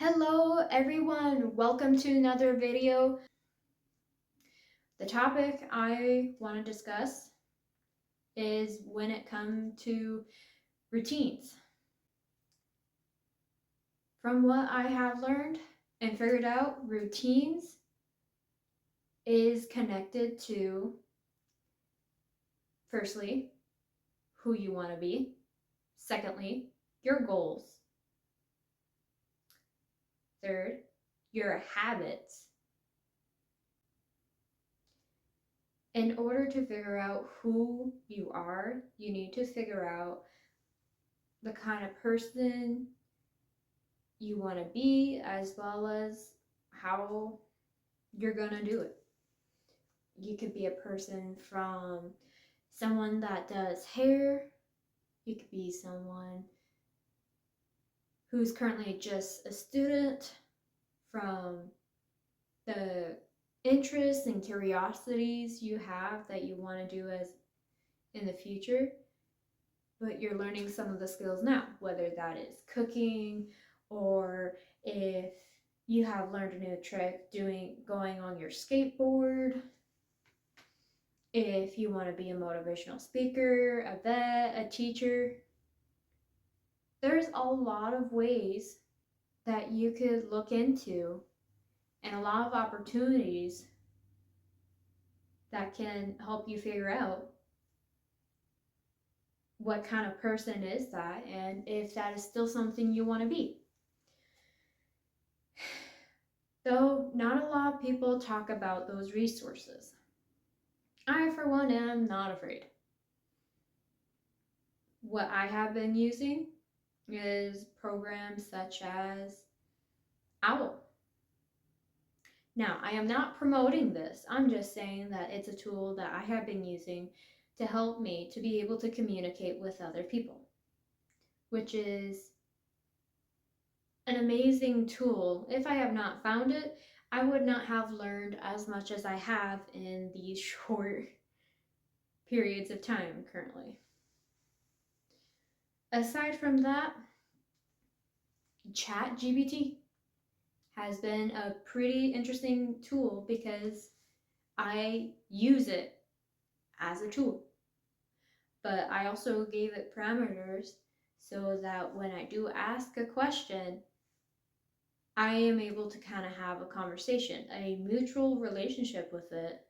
Hello everyone, welcome to another video. The topic I want to discuss is when it comes to routines. From what I have learned and figured out, routines is connected to, firstly, who you want to be. Secondly, your goals. Third, your habits. In order to figure out who you are, you need to figure out the kind of person you want to be, as well as how you're going to do it. You could be a person from someone that does hair. You could be someone who's currently just a student, from the interests and curiosities you have that you want to do as in the future, but you're learning some of the skills now, whether that is cooking, or if you have learned a new trick going on your skateboard, if you want to be a motivational speaker, a vet, a teacher. There's a lot of ways that you could look into, and a lot of opportunities that can help you figure out what kind of person is that, and if that is still something you want to be. Though not a lot of people talk about those resources. I, for one, am not afraid. What I have been using is programs such as Owl. Now, I am not promoting this. I'm just saying that it's a tool that I have been using to help me to be able to communicate with other people, which is an amazing tool. If I have not found it, I would not have learned as much as I have in these short periods of time currently. Aside from that, ChatGPT has been a pretty interesting tool because I use it as a tool. But I also gave it parameters so that when I do ask a question, I am able to kind of have a conversation, a mutual relationship with it,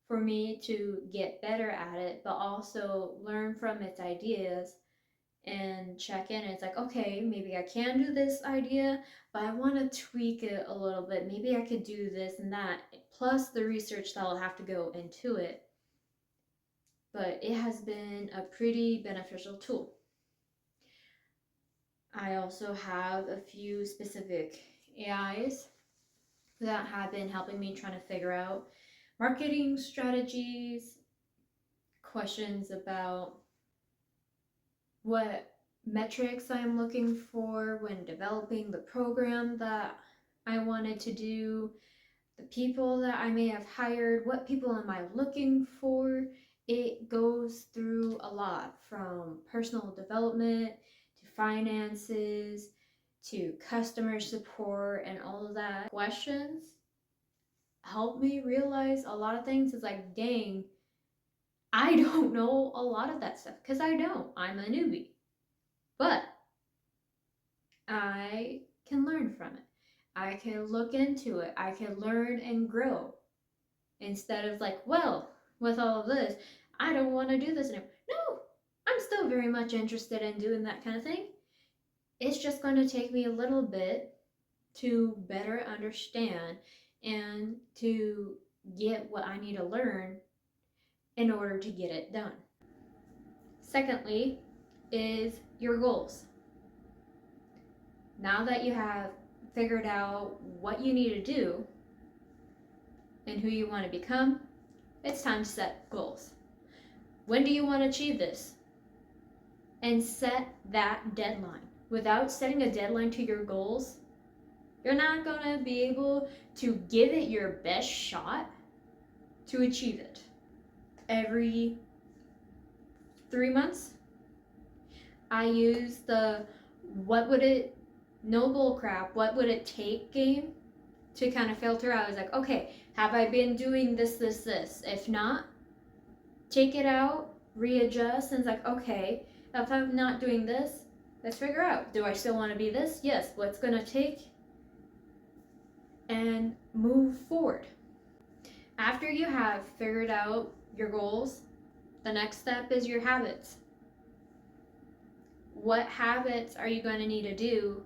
for me to get better at it, but also learn from its ideas and check in. It's like, okay, maybe I can do this idea, but I want to tweak it a little bit. Maybe I could do this and that, plus the research that'll have to go into it. But it has been a pretty beneficial tool. I also have a few specific AIs that have been helping me trying to figure out marketing strategies, questions about what metrics I'm looking for when developing the program that I wanted to do, the people that I may have hired, what people am I looking for. It goes through a lot, from personal development to finances to customer support and all of that. Questions help me realize a lot of things. It's like, dang, I don't know a lot of that stuff, because I don't. I'm a newbie. But I can learn from it. I can look into it. I can learn and grow. Instead of like, well, with all of this, I don't want to do this anymore. No, I'm still very much interested in doing that kind of thing. It's just going to take me a little bit to better understand and to get what I need to learn in order to get it done. Secondly, is your goals. Now that you have figured out what you need to do and who you want to become, it's time to set goals. When do you want to achieve this? And set that deadline. Without setting a deadline to your goals, you're not going to be able to give it your best shot to achieve it. Every 3 months, I use the what would it no bull crap, what would it take game to kind of filter out. Is like, okay, have I been doing this? If not, take it out, readjust, and it's like, okay, if I'm not doing this, let's figure out, do I still want to be this? Yes, what's going to take? And move forward. After you have figured out your goals, the next step is your habits. What habits are you going to need to do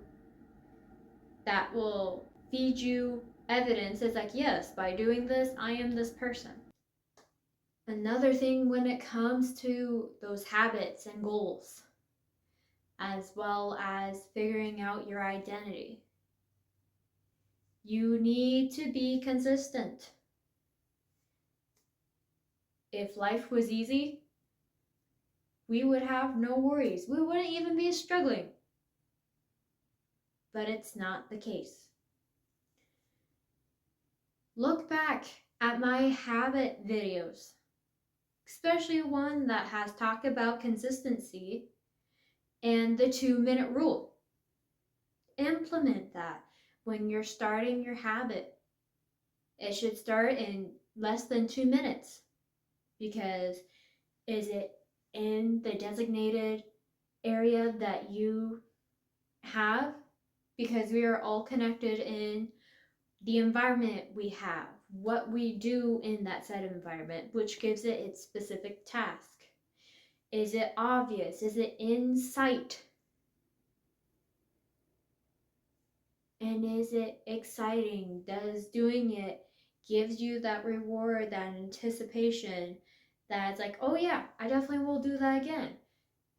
that will feed you evidence? It's like, yes, by doing this, I am this person. Another thing when it comes to those habits and goals, as well as figuring out your identity, you need to be consistent. If life was easy, we would have no worries. We wouldn't even be struggling. But it's not the case. Look back at my habit videos, especially one that has talked about consistency and the 2-minute rule. Implement that when you're starting your habit. It should start in less than 2 minutes, because is it in the designated area that you have? Because we are all connected in the environment we have, what we do in that said environment, which gives it its specific task. Is it obvious? Is it in sight? And is it exciting? Does doing it gives you that reward, that anticipation, that it's like, oh yeah, I definitely will do that again.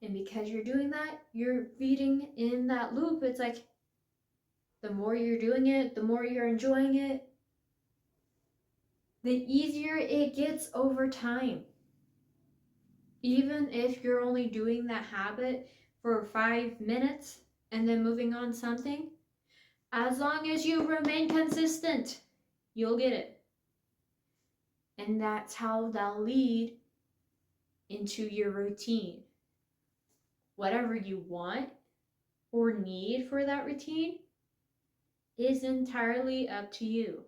And because you're doing that, you're feeding in that loop. It's like, the more you're doing it, the more you're enjoying it, the easier it gets over time. Even if you're only doing that habit for 5 minutes and then moving on something, as long as you remain consistent, you'll get it. And that's how they'll lead into your routine. Whatever you want or need for that routine is entirely up to you.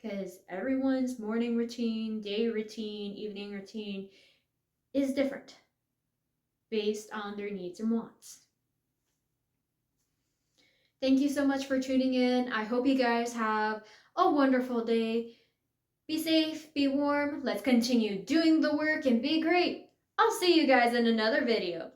Because everyone's morning routine, day routine, evening routine is different based on their needs and wants. Thank you so much for tuning in. I hope you guys have a wonderful day. Be safe, be warm. Let's continue doing the work and be great. I'll see you guys in another video.